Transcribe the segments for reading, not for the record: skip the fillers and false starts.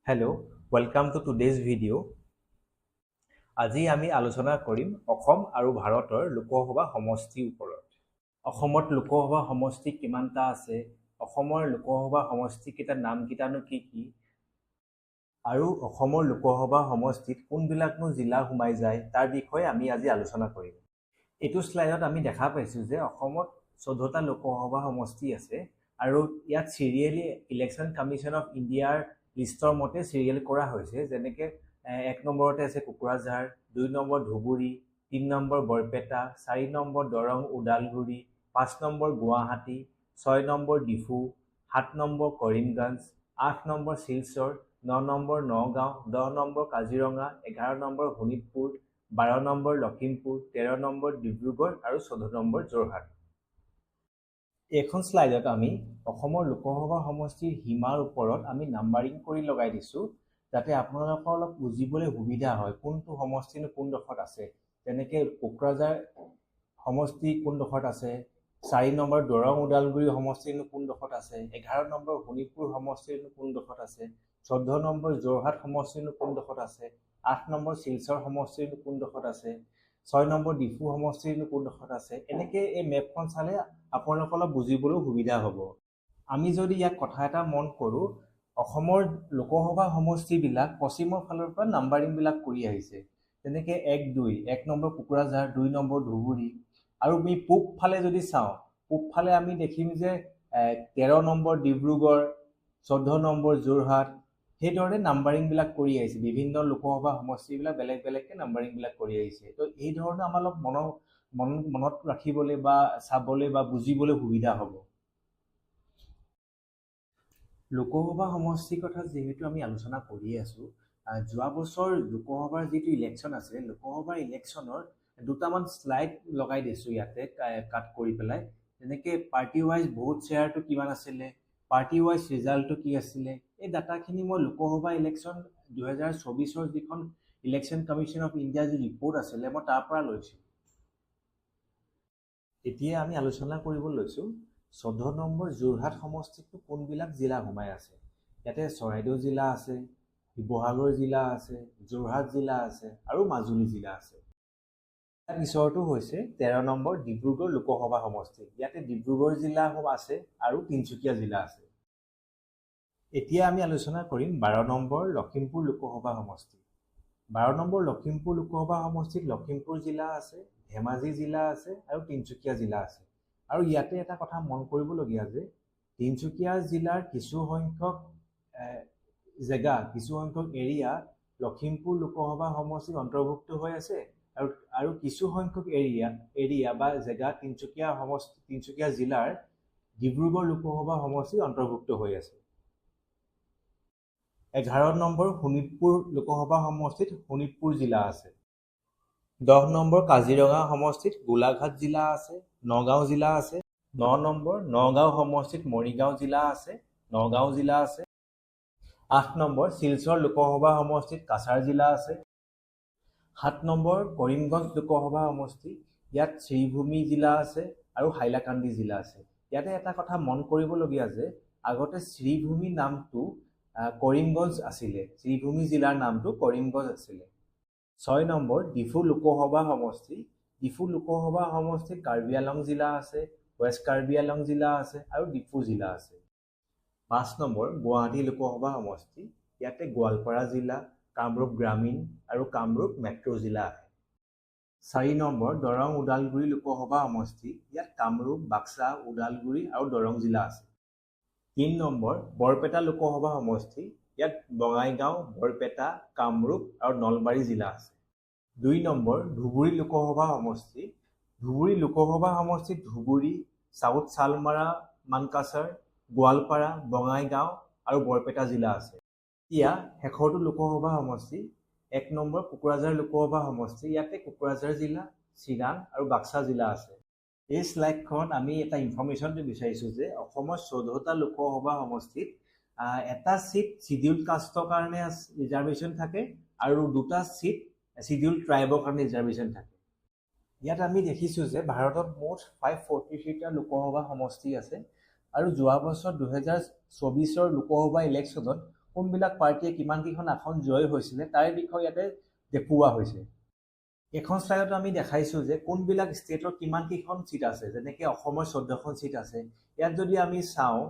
Hello, welcome to today's video. আজি আমি আলোচনা কৰিম অসম আৰু ভাৰতৰ লোকসভা সমষ্টিৰ ওপৰত। অসমত লোকসভা সমষ্টি কিমানটা আছে, অসমৰ লোকসভা সমষ্টি কেইটাৰ নাম কিটানো কি কি, আৰু অসমৰ লোকসভা সমষ্টিত কোনবিলাকনো জিলা সোমাই যায় তাৰ বিষয়ে আমি আজি আলোচনা কৰিম। এইটো স্লাইডত আমি দেখা পাইছোঁ যে অসমত 14টা লোকসভা সমষ্টি আছে আৰু ইয়াত চিৰিয়েলি ইলেকশ্যন কমিশ্যন অফ ইণ্ডিয়াৰ লিষ্টৰ মতে চিৰিয়েল কৰা হৈছে। যেনেকৈ 1 নম্বৰতে আছে Kokrajhar, 2 number Dhubri, 3 number Barpeta, 4 number Darrang Udalguri, 5 number Guwahati, 6 number Diphu, 7 number Karimganj, 8 number Silchar, 9 number Nagaon, 10 number Kaziranga, 11 number Sonitpur, 12 number Lakhimpur, 13 number Dibrugarh আৰু 14 নম্বৰ যোৰহাট। এইখন স্লাইডত আমি অসমৰ লোকসভা সমষ্টিৰ সীমাৰ ওপৰত আমি নাম্বাৰিং কৰি লগাই দিছোঁ, যাতে আপোনালোকৰ অলপ বুজিবলৈ সুবিধা হয় কোনটো সমষ্টিনো কোনডোখৰত আছে। যেনেকৈ কোকৰাঝাৰ সমষ্টি কোনডোখৰত আছে, 4 নম্বৰ দৰং ওদালগুৰি সমষ্টিনো কোনডোখৰত আছে, 11 নম্বৰ শোণিতপুৰ সমষ্টিনো কোনডোখৰত আছে, 14 নম্বৰ যোৰহাট সমষ্টিনো কোনডোখৰত আছে, 8 নম্বৰ শিলচৰ সমষ্টিনো কোনডোখৰত আছে, 6 নম্বৰ ডিফু সমষ্টিনো কোনডোখৰত আছে। এনেকৈ এই মেপখন চালে আপোনালোকৰ অলপ বুজিবলৈ সুবিধা হ'ব। আমি যদি ইয়াত কথা এটা মন কৰোঁ, অসমৰ লোকসভা সমষ্টিবিলাক পশ্চিমৰ ফালৰ পৰা নাম্বাৰিংবিলাক কৰি আহিছে। যেনেকৈ 1 নম্বৰ কোকৰাঝাৰ, 2 নম্বৰ ধুবুৰী, আৰু আমি পূব ফালে যদি চাওঁ, পূব ফালে আমি দেখিম যে 13 নম্বৰ ডিব্ৰুগড়, 14 নম্বৰ যোৰহাট, সেইদৰে নাম্বাৰিংবিলাক কৰি আহিছে। বিভিন্ন লোকসভা সমষ্টিবিলাক বেলেগ বেলেগকৈ নাম্বাৰিংবিলাক কৰি আহিছে। তো এই ধৰণে আমাৰ অলপ মনত ৰাখিবলৈ বা চাবলৈ বা বুজিবলৈ সুবিধা হ'ব। লোকসভা সমষ্টিৰ কথা যিহেতু আমি আলোচনা কৰি আছোঁ, যোৱা বছৰ লোকসভাৰ যিটো ইলেকশ্যন আছে, লোকসভাৰ ইলেকশ্যনৰ দুটামান শ্লাইড লগাই দিছোঁ ইয়াতে কাট কৰি পেলাই। যেনেকৈ পাৰ্টি ৱাইজ ভোট শ্বেয়াৰটো কিমান আছিলে, পাৰ্টি ৱাইজ ৰিজাল্টটো কি আছিলে, এই ডাটাখিনি মই লোকসভা ইলেকশ্যন 2024ৰ যিখন ইলেকশ্যন কমিশ্যন অফ ইণ্ডিয়াৰ যি ৰিপৰ্ট আছিলে মই তাৰ পৰা লৈছোঁ। এতিয়া আমি আলোচনা কৰিব লৈছোঁ 14 নম্বৰ যোৰহাট সমষ্টিটো কোনবিলাক জিলা সোমাই আছে। ইয়াতে চৰাইদেউ জিলা আছে, শিৱসাগৰ জিলা আছে, যোৰহাট জিলা আছে আৰু মাজুলী জিলা আছে। ইয়াৰ পিছৰটো হৈছে 13 নম্বৰ ডিব্ৰুগড় লোকসভা সমষ্টি। ইয়াতে ডিব্ৰুগড় জিলা আছে আৰু তিনিচুকীয়া জিলা আছে। এতিয়া আমি আলোচনা কৰিম 12 নম্বৰ লখিমপুৰ লোকসভা সমষ্টি। 12 নম্বৰ লখিমপুৰ লোকসভা সমষ্টিত লখিমপুৰ জিলা আছে, ধেমাজি জিলা আছে আৰু তিনিচুকীয়া জিলা আছে। আৰু ইয়াতে এটা কথা মন কৰিবলগীয়া যে তিনিচুকীয়া জিলাৰ কিছু সংখ্যক এৰিয়া লখিমপুৰ লোকসভা সমষ্টিত অন্তৰ্ভুক্ত হৈ আছে, আৰু কিছু সংখ্যক এৰিয়া বা জেগা তিনিচুকীয়া জিলাৰ ডিব্ৰুগড় লোকসভা সমষ্টিত অন্তৰ্ভুক্ত হৈ আছে। 11 নম্বৰ শোণিতপুৰ লোকসভা সমষ্টিত শোণিতপুৰ জিলা আছে। 10 নম্বৰ কাজিৰঙা সমষ্টিত গোলাঘাট জিলা আছে, নগাঁও জিলা আছে। 9 নম্বৰ নগাঁও সমষ্টিত মৰিগাঁও জিলা আছে, নগাঁও জিলা আছে। 8 নম্বৰ শিলচৰ লোকসভা সমষ্টিত কাছাৰ জিলা আছে। 7 নম্বৰ কৰিমগঞ্জ লোকসভা সমষ্টি, ইয়াত শ্ৰীভূমি জিলা আছে আৰু হাইলাকান্দি জিলা আছে। ইয়াতে এটা কথা মন কৰিবলগীয়া যে আগতে শ্ৰীভূমি নামটো কৰিমগঞ্জ আছিলে, শ্ৰীভূমি জিলাৰ নামটো কৰিমগঞ্জ আছিলে। 6 নম্বৰ ডিফু লোকসভা সমষ্টি, ডিফু লোকসভা সমষ্টিত কাৰ্বি আংলং জিলা আছে, ৱেষ্ট কাৰ্বি আংলং জিলা আছে আৰু ডিফু জিলা আছে। 5 নম্বৰ গুৱাহাটী লোকসভা সমষ্টি, ইয়াতে গোৱালপাৰা জিলা, কামৰূপ গ্ৰামীণ আৰু কামৰূপ মেট্ৰ' জিলা আহে। 4 নম্বৰ দৰং ওদালগুৰি লোকসভা সমষ্টি, ইয়াত কামৰূপ, বাক্সা, ওদালগুৰি আৰু দৰং জিলা আছে। 3 নম্বৰ বৰপেটা লোকসভা সমষ্টি, ইয়াত বঙাইগাঁও, বৰপেটা, কামৰূপ আৰু নলবাৰী জিলা আছে। 2 নম্বৰ ধুবুৰী লোকসভা সমষ্টি, ধুবুৰী লোকসভা সমষ্টিত ধুবুৰী, চাউথ চালমাৰা, মানকাছাৰ, গোৱালপাৰা, বঙাইগাঁও আৰু বৰপেটা জিলা আছে। এতিয়া শেষৰটো লোকসভা সমষ্টি 1 নম্বৰ কোকৰাঝাৰ লোকসভা সমষ্টি, ইয়াতে কোকৰাঝাৰ জিলা, চিৰাং আৰু বাক্সা জিলা আছে। এই শ্লাইডখনত আমি এটা ইনফৰ্মেশ্যনটো বিচাৰিছোঁ যে অসমৰ 14টা লোকসভা সমষ্টিত এটা ছিট চিডিউল কাষ্টৰ কাৰণে ৰিজাৰ্ভেশ্যন থাকে আৰু 2টা ছিট চিডিউল ট্ৰাইবৰ কাৰণে ৰিজাৰ্ভেশ্যন থাকে। ইয়াত আমি দেখিছোঁ যে ভাৰতত মুঠ 543টা লোকসভা সমষ্টি আছে, আৰু যোৱা বছৰ 2024ৰ লোকসভা ইলেকশ্যনত কোনবিলাক পাৰ্টিয়ে কিমান কেইখন আসন জয় হৈছিলে তাৰে বিষয়ে ইয়াতে দেখুওৱা হৈছে। এখন শ্লাইডত আমি দেখাইছোঁ যে কোনবিলাক ষ্টেটৰ কিমান কেইখন চিট আছে, যেনেকৈ অসমৰ 14খন চিট আছে। ইয়াত যদি আমি চাওঁ,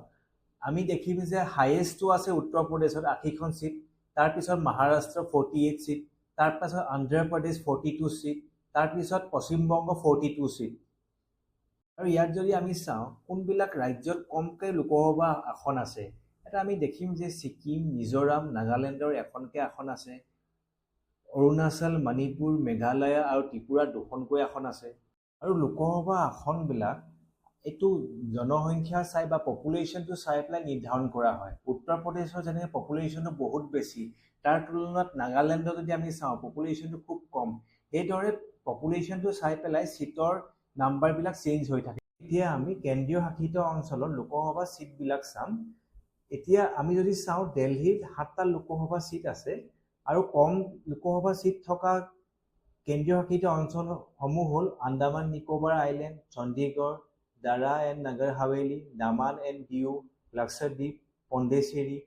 আমি দেখিম যে হায়েষ্টটো আছে উত্তৰ প্ৰদেশত 80খন চিট, তাৰপিছত মহাৰাষ্ট্ৰ 48 চিট, তাৰপাছত অন্ধ্ৰপ্ৰদেশ 42 চিট, তাৰপিছত পশ্চিমবংগ 42 চিট। আৰু ইয়াত যদি আমি চাওঁ কোনবিলাক ৰাজ্যত কমকৈ লোকসভা আসন আছে, এটা আমি দেখিম যে ছিকিম, মিজোৰাম, নাগালেণ্ডৰ এখনকৈ আসন আছে, অৰুণাচল, মণিপুৰ, মেঘালয় আৰু ত্ৰিপুৰাত 2খনকৈ আসন আছে। আৰু লোকসভা আসনবিলাক এইটো জনসংখ্যা চাই বা পপুলেশ্যনটো চাই পেলাই নিৰ্ধাৰণ কৰা হয়। উত্তৰ প্ৰদেশৰ যেনেকৈ পপুলেশ্যনটো বহুত বেছি, তাৰ তুলনাত নাগালেণ্ডত যদি আমি চাওঁ পপুলেশ্যনটো খুব কম। সেইদৰে পপুলেশ্যনটো চাই পেলাই চিটৰ নাম্বাৰবিলাক চেঞ্জ হৈ থাকে। এতিয়া আমি কেন্দ্ৰীয় শাসিত অঞ্চলৰ লোকসভা চিটবিলাক চাম। এতিয়া আমি যদি চাওঁ দিল্লীত 7টা লোকসভা চিট আছে আৰু কম লোকসভা চিট থকা কেন্দ্ৰীয় শাসিত অঞ্চলসমূহ হ'ল Andaman Nicobar island, Chandigarh, Dadra and Nagar haveli, Daman and দিউ, লক্ষদ্বীপ, পণ্ডিচেৰী।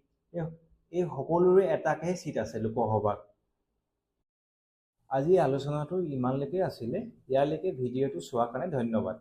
এই সকলোৰে এটাকৈ চিট আছে লোকসভাত। আজি আলোচনাটো ইমানলৈকে আছিলে। ইয়ালৈকে ভিডিঅ'টো চোৱাৰ কাৰণে ধন্যবাদ।